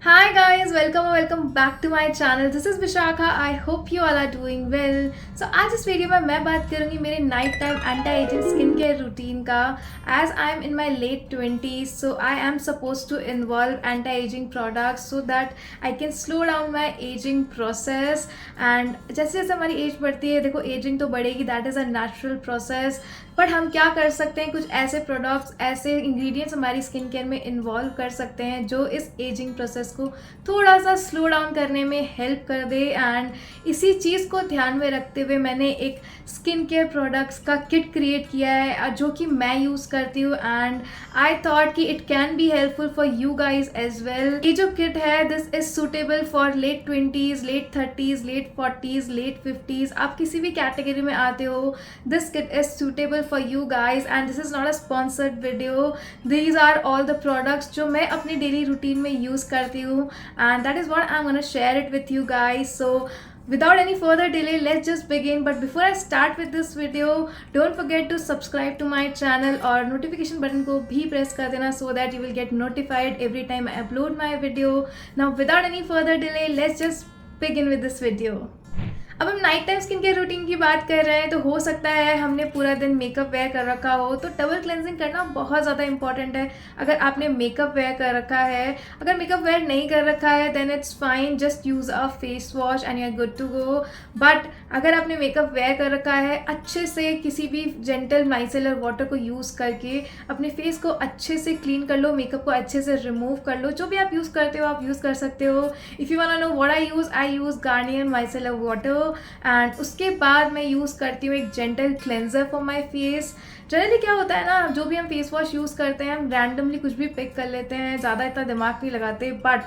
Hi guys, welcome back to my channel. This is Vishakha. I hope you all are doing well. So आज इस video में मैं बात करूँगी मेरे night time anti ageing skin care routine का. As I am in my late 20s, so I am supposed to involve anti-aging products so that I can slow down my aging process. And जैसे जैसे हमारी as बढ़ती है, देखो ageing तो बढ़ेगी, that is a natural process. But हम क्या कर सकते हैं, कुछ ऐसे प्रोडक्ट्स, ऐसे इंग्रेडिएंट्स हमारी स्किन केयर में इन्वॉल्व कर सकते हैं जो इस एजिंग प्रोसेस को थोड़ा सा स्लो डाउन करने में हेल्प कर दे. एंड इसी चीज़ को ध्यान में रखते हुए मैंने एक स्किन केयर प्रोडक्ट्स का किट क्रिएट किया है जो कि मैं यूज़ करती हूँ. एंड आई थॉट कि it can be helpful for you guys as well. ये जो किट है, this is suitable for late 20s, late 30s, late 40s, late 50s. आप किसी भी कैटेगरी में आते हो, this kit is suitable for you guys. And this is not a sponsored video. These are all the products जो मैं अपने daily routine में यूज़ करती हूँ, and that is what I'm gonna share it with you guys. So without any further delay, let's just begin. But before I start with this video, don't forget to subscribe to my channel और notification button को भी press कर देना so that you will get notified every time I upload my video. Now without any further delay, let's just begin with this video. अब हम night time skin care routine की बात कर रहे हैं, तो हो सकता है हमने पूरा दिन मेकअप वेयर कर रखा हो, तो डबल क्लेंजिंग करना बहुत ज़्यादा इंपॉर्टेंट है. अगर आपने मेकअप वेयर कर रखा है, अगर मेकअप वेयर नहीं कर रखा है then it's fine, just use a face wash and you are good to go. But अगर आपने मेकअप वेयर कर रखा है, अच्छे से किसी भी जेंटल माइसेलर वाटर को यूज़ करके अपने फेस को अच्छे से क्लीन कर लो, मेकअप को अच्छे से रिमूव कर लो. जो भी आप यूज़ करते हो आप यूज़ कर सकते हो. If you want to know what I use Garnier micellar water. And उसके बाद मैं यूज़ करती हूँ एक gentle cleanser for my face. Generally क्या होता है ना, जो भी हम फेस वॉश यूज़ करते हैं हम रैंडमली कुछ भी पिक कर लेते हैं, ज़्यादा इतना दिमाग नहीं लगाते. बट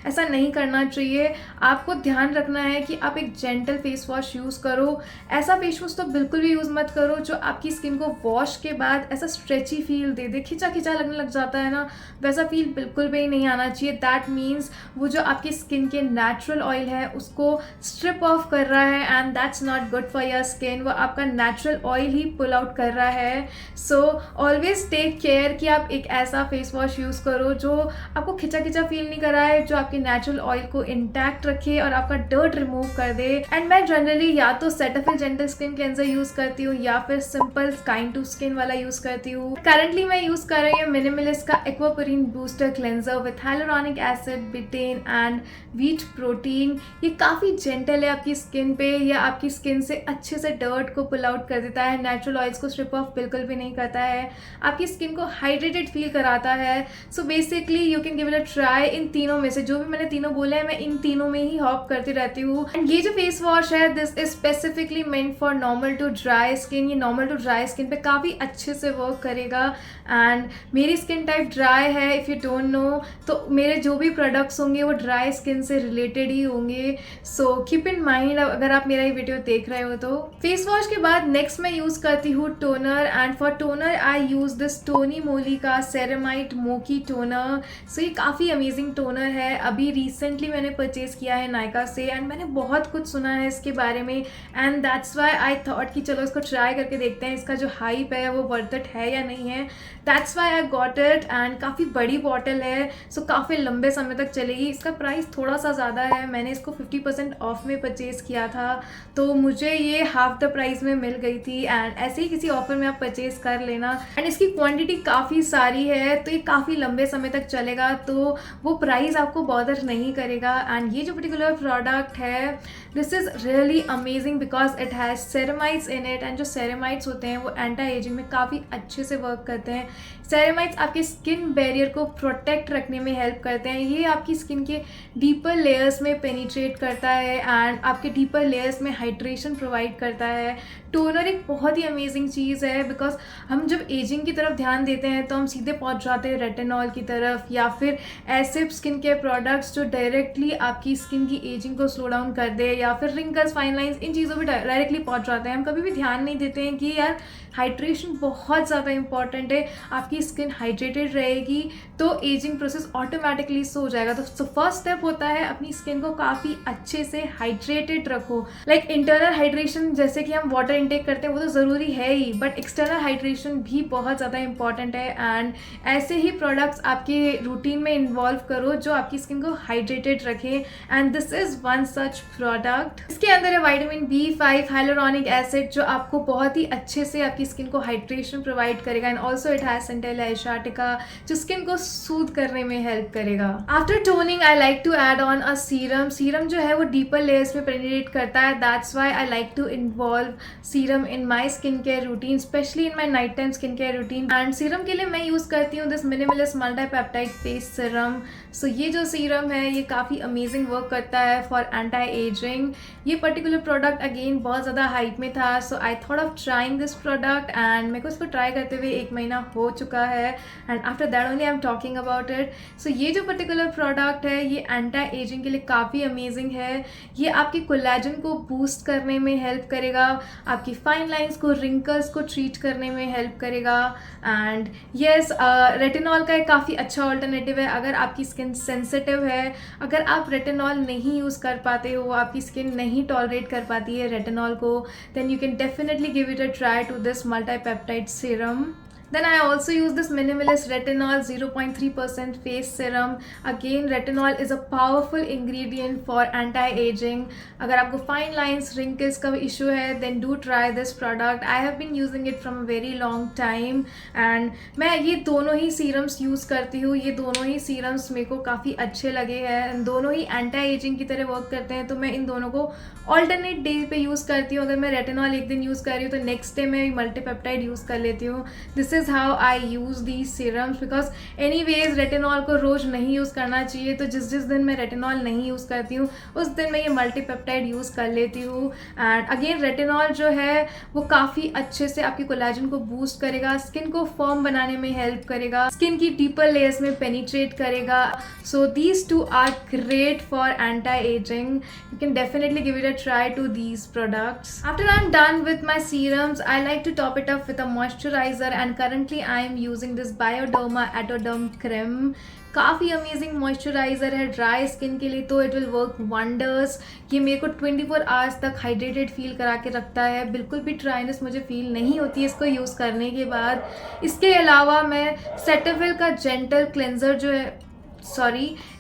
ऐसा नहीं करना चाहिए. आपको ध्यान रखना है कि आप एक जेंटल फेस वॉश यूज़ करो. ऐसा फेस वॉश तो बिल्कुल भी यूज़ मत करो जो आपकी स्किन को वॉश के बाद ऐसा स्ट्रेची फील दे दे, खिंचा खिंचा लगने लग जाता है ना, वैसा फील बिल्कुल भी नहीं आना चाहिए. दैट मीन्स वो जो आपकी स्किन के नेचुरल ऑयल है उसको स्ट्रिप ऑफ कर रहा है and that's not good for your skin. वो आपका नेचुरल ऑयल ही पुल आउट कर रहा है. सो ऑलवेज टेक केयर कि आप एक ऐसा फेस वॉश यूज़ करो जो आपको खिंचा खिंचा फील नहीं कर रहा है, जो आपके नेचुरल ऑयल को इंटैक्ट रखे और आपका डर्ट रिमूव कर दे. एंड मैं जनरली या तो Cetaphil gentle skin cleanser use करती हूँ या फिर सिंपल काइंड टू स्किन वाला यूज़ करती हूँ. करंटली मैं यूज़ कर रही हूँ मिनिमलिस्ट का aquaporin booster cleanser with hyaluronic acid, bitten and wheat protein. ये काफ़ी जेंटल है आपकी स्किन पे, या आपकी स्किन से अच्छे से डर्ट को पुल आउट कर देता है, नेचुरल ऑयल्स को स्ट्रिप ऑफ बिल्कुल भी नहीं करता है, आपकी स्किन को हाइड्रेटेड फील कराता है. So basically you can give it a try. इन तीनों में से जो भी मैंने तीनों बोले हैं, मैं इन तीनों में ही हॉप करती रहती हूँ. एंड ये जो फेस वॉश है, this is specifically meant for normal to dry skin. ये नॉर्मल टू ड्राई स्किन पे काफ़ी अच्छे से वर्क करेगा. एंड मेरी स्किन टाइप ड्राई है, इफ़ यू डोंट नो, तो मेरे जो भी प्रोडक्ट्स होंगे वो ड्राई स्किन से रिलेटेड ही होंगे. सो कीप इन माइंड अगर आप मेरा ये वीडियो देख रहे हो तो. फेस वॉश के बाद नेक्स्ट मैं यूज़ करती हूँ toner. And for toner I use this Tony Moly का सेरेमाइट मोकी टोनर. सो ये काफ़ी अमेजिंग टोनर है. अभी रिसेंटली मैंने परचेज़ किया है नायका से एंड मैंने बहुत कुछ सुना है इसके बारे में. And that's why I thought कि चलो इसको ट्राई करके देखते हैं इसका जो हाइप है वो वर्थ इट है या नहीं है. That's why I got it. And काफ़ी बड़ी बॉटल है, सो काफ़ी लंबे समय तक चलेगी. इसका प्राइस थोड़ा सा ज़्यादा है, मैंने इसको 50% ऑफ में परचेज़ किया था, तो मुझे ये हाफ द प्राइस में मिल गई थी. एंड ऐसे ही किसी ऑफर में आप परचेज़ कर लेना. एंड इसकी क्वांटिटी काफ़ी सारी है, तो ये काफ़ी लंबे समय तक चलेगा, तो वो प्राइस आपको बॉदर नहीं करेगा. एंड ये जो पर्टिकुलर प्रोडक्ट है, this is really amazing because it has ceramides in it. And जो सेरेमाइड्स होते हैं वो एंटी एजिंग में काफ़ी अच्छे से वर्क करते हैं. सेरेमाइड्स आपके स्किन बैरियर को प्रोटेक्ट रखने में हेल्प करते हैं. ये आपकी स्किन के डीपर लेयर्स में पेनिट्रेट करता है एंड आपके डीपर लेयर्स में हाइड्रेशन प्रोवाइड करता है. टोनर एक बहुत ही अमेजिंग चीज़ है बिकॉज हम जब एजिंग की तरफ ध्यान देते हैं तो हम सीधे पहुंच जाते हैं रेटिनॉल की तरफ या फिर ऐसे स्किन केयर प्रोडक्ट्स जो डायरेक्टली आपकी स्किन की एजिंग को स्लो डाउन कर दे, या फिर रिंकल्स, फाइन लाइंस, इन चीज़ों पर डायरेक्टली पहुंच जाते हैं. हम कभी भी ध्यान नहीं देते हैं कि यार हाइड्रेशन बहुत ज़्यादा इंपॉर्टेंट है. आपकी स्किन हाइड्रेटेड रहेगी तो एजिंग प्रोसेस ऑटोमेटिकली स्लो हो जाएगा. तो फर्स्ट स्टेप होता है अपनी स्किन को काफ़ी अच्छे से हाइड्रेटेड रखो. लाइक इंटरनल हाइड्रेशन जैसे कि हम वाटर इनटेक करते हैं वो तो ज़रूरी है ही, बट एक्सटर्नल हाइड्रेशन भी बहुत ज़्यादा इंपॉर्टेंट है। एंड ऐसे ही प्रोडक्ट्स आपके रूटीन में इन्वॉल्व करो जो आपकी स्किन को हाइड्रेटेड रखे, and this is one such product. इसके अंदर है विटामिन B5 हाइलुरोनिक एसिड जो आपको बहुत ही अच्छे से आपकी स्किन को हाइड्रेशन प्रोवाइड करेगा, and also it has centella asiatica जो स्किन को सूद करने में हेल्प करेगा। After toning I like to add on a serum. Serum जो है वो डीपर लेयर्स में पेनिट्रेट करता है, that's why I like to involve serum in my skin care routine, specially in my night time skin care routine. And serum के लिए मैं use करती हूँ दिस मिनिमलिस्ट मल्टीपेप्टाइड फेस सीरम। सो ये जो सीरम है ये काफ़ी अमेजिंग वर्क करता है फॉर एंटी एजिंग। ये पर्टिकुलर प्रोडक्ट अगेन बहुत ज़्यादा हाइप में था, so I thought of trying this product, and मेरे को इसको ट्राई करते हुए 1 महीना हो चुका है, and after that only I am talking about it. So ये जो पर्टिकुलर प्रोडक्ट है ये एंटी एजिंग के लिए काफ़ी अमेजिंग है। ये आपकी कोलेजन को बूस्ट करने में हेल्प करेगा, आपकी फाइन लाइंस को, रिंकल्स को ट्रीट करने में हेल्प करेगा। एंड येस, रेटिनॉल का एक काफ़ी अच्छा ऑल्टरनेटिव है अगर आपकी स्किन सेंसिटिव है। अगर आप रेटिनॉल नहीं यूज़ कर पाते हो, आपकी स्किन नहीं टॉलरेट कर पाती है रेटिनॉल को, then you can definitely give it a try to this multipeptide serum. Then I also use this minimalist retinol 0.3% face serum. Again, retinol is a powerful ingredient for anti-aging. अगर आपको fine lines, wrinkles का issue है, then do try this product. I have been using it from a very long time, and मैं ये दोनों ही serums use करती हूँ। ये दोनों ही serums मेरे को काफ़ी अच्छे लगे हैं, दोनों ही anti-aging की तरह work करते हैं, तो मैं इन दोनों को alternate day पे यूज़ करती हूँ। अगर मैं retinol एक दिन यूज़ कर रही हूँ तो next day मैं मल्टीपेप्टाइड यूज़ कर लेती हूँ। This is how I use these serums, because anyways retinol को रोज़ नहीं यूज़ करना चाहिए, तो जिस जिस दिन मैं रेटिनॉल नहीं यूज़ करती हूँ उस दिन मैं ये मल्टीपेप्टाइड यूज़ कर लेती हूँ। एंड अगेन रेटिनॉल जो है वो काफ़ी अच्छे से आपकी कोलेजन को बूस्ट करेगा, स्किन को फर्म बनाने में हेल्प करेगा, स्किन की डीपर लेयर्स में पेनिट्रेट करेगा। So these two are great for anti ageing. You can definitely give it a try to these products. After I am done with my serums I like to top it up with a moisturiser, and currently I am using this Bioderma Atoderm Creme। काफ़ी amazing moisturiser है dry skin के लिए, तो it will work wonders. ये मेरे को 24 hours तक hydrated feel करा के रखता है, बिल्कुल भी ड्राइनेस मुझे फील नहीं होती है इसको यूज़ करने के बाद। इसके अलावा मैं सेटाफिल का जेंटल क्लेंजर जो है,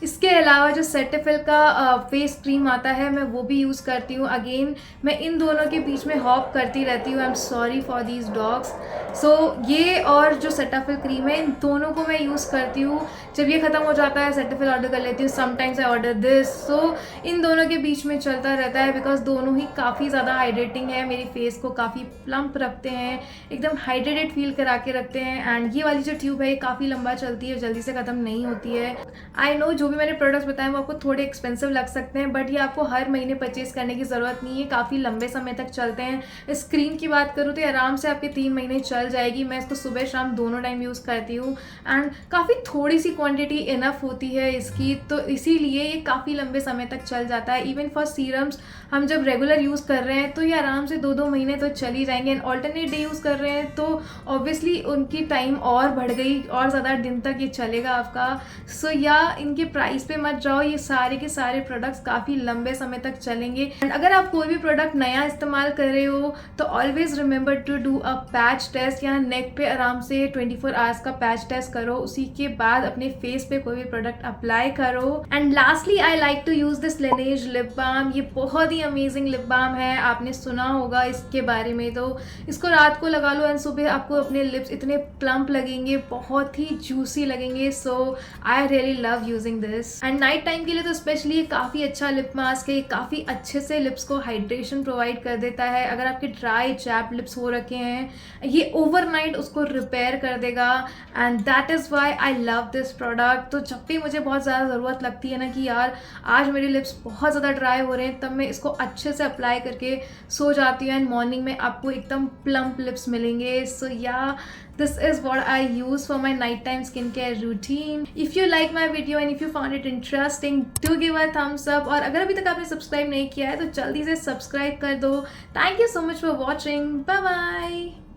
इसके अलावा जो सेटाफिल का फेस क्रीम आता है मैं वो भी यूज़ करती हूँ। अगेन मैं इन दोनों के बीच में हॉप करती रहती हूँ, I am sorry for these dogs. So ये और जो सेटाफिल क्रीम है इन दोनों को मैं यूज़ करती हूँ। जब ये ख़त्म हो जाता है सेटाफिल ऑर्डर कर लेती हूँ, समटाइम्स आई ऑर्डर दिस। सो इन दोनों के बीच में चलता रहता है, बिकॉज दोनों ही काफ़ी ज़्यादा हाइड्रेटिंग है, मेरी फेस को काफ़ी प्लम्प रखते हैं, एकदम हाइड्रेटेड फील करा के रखते हैं। एंड ये वाली जो ट्यूब है ये काफ़ी लंबा चलती है, जल्दी से ख़त्म नहीं होती है। आई नो जो भी मैंने प्रोडक्ट्स बताए वो आपको थोड़े एक्सपेंसिव लग सकते हैं, बट ये आपको हर महीने परचेज करने की ज़रूरत नहीं है, काफ़ी लंबे समय तक चलते हैं। इस क्रीम की बात करूँ तो आराम से आपके 3 महीने चल जाएगी। मैं इसको सुबह शाम दोनों टाइम यूज़ करती हूँ, एंड काफ़ी थोड़ी सी क्वांटिटी इनफ होती है इसकी, तो इसीलिए ये काफ़ी लंबे समय तक चल जाता है। इवन फॉर सीरम्स हम जब रेगुलर यूज़ कर रहे हैं तो ये आराम से 2-2 महीने तो चल ही जाएंगे, एंड ऑल्टरनेट डे यूज़ कर रहे हैं तो ऑब्वियसली उनकी टाइम और बढ़ गई, और ज़्यादा दिन तक ये चलेगा आपका। सो या इनके प्राइस पे मत जाओ, ये सारे के सारे प्रोडक्ट्स काफ़ी लंबे समय तक चलेंगे। एंड अगर आप कोई भी प्रोडक्ट नया इस्तेमाल कर रहे हो तो always remember to do a patch test, या नेक पे आराम से 24 आवर्स का पैच टेस्ट करो, उसी के बाद अपने फेस पे कोई भी प्रोडक्ट अप्लाई करो। And lastly I like to use this Laneige lip balm. ये बहुत ही अमेजिंग लिप बाम है, आपने सुना होगा इसके बारे में, तो इसको रात को लगा लो एंड सुबह आपको अपने लिप्स इतने प्लम्प लगेंगे, बहुत ही जूसी लगेंगे। So I really love using this. And night time के लिए तो स्पेशली ये काफ़ी अच्छा लिप मास्क है, ये काफ़ी अच्छे से लिप्स को हाइड्रेशन प्रोवाइड कर देता है। अगर आपके ड्राई चैप लिप्स हो रखे हैं ये ओवरनाइट उसको रिपेयर कर देगा, and that is why I love this product. तो जब भी मुझे बहुत ज़्यादा ज़रूरत लगती है ना कि यार आज मेरे लिप्स बहुत ज़्यादा ड्राई हो रहे हैं, तब मैं इसको अच्छे से अप्लाई करके सो जाती हूँ, एंड मॉर्निंग में आपको एकदम प्लम्प लिप्स मिलेंगे। सो या this is what I use for my nighttime skincare routine. If you like my video and if you found it interesting, do give a thumbs up. और अगर अभी तक आपने सब्सक्राइब नहीं किया है तो जल्दी से सब्सक्राइब कर दो। Thank you so much for watching. Bye bye.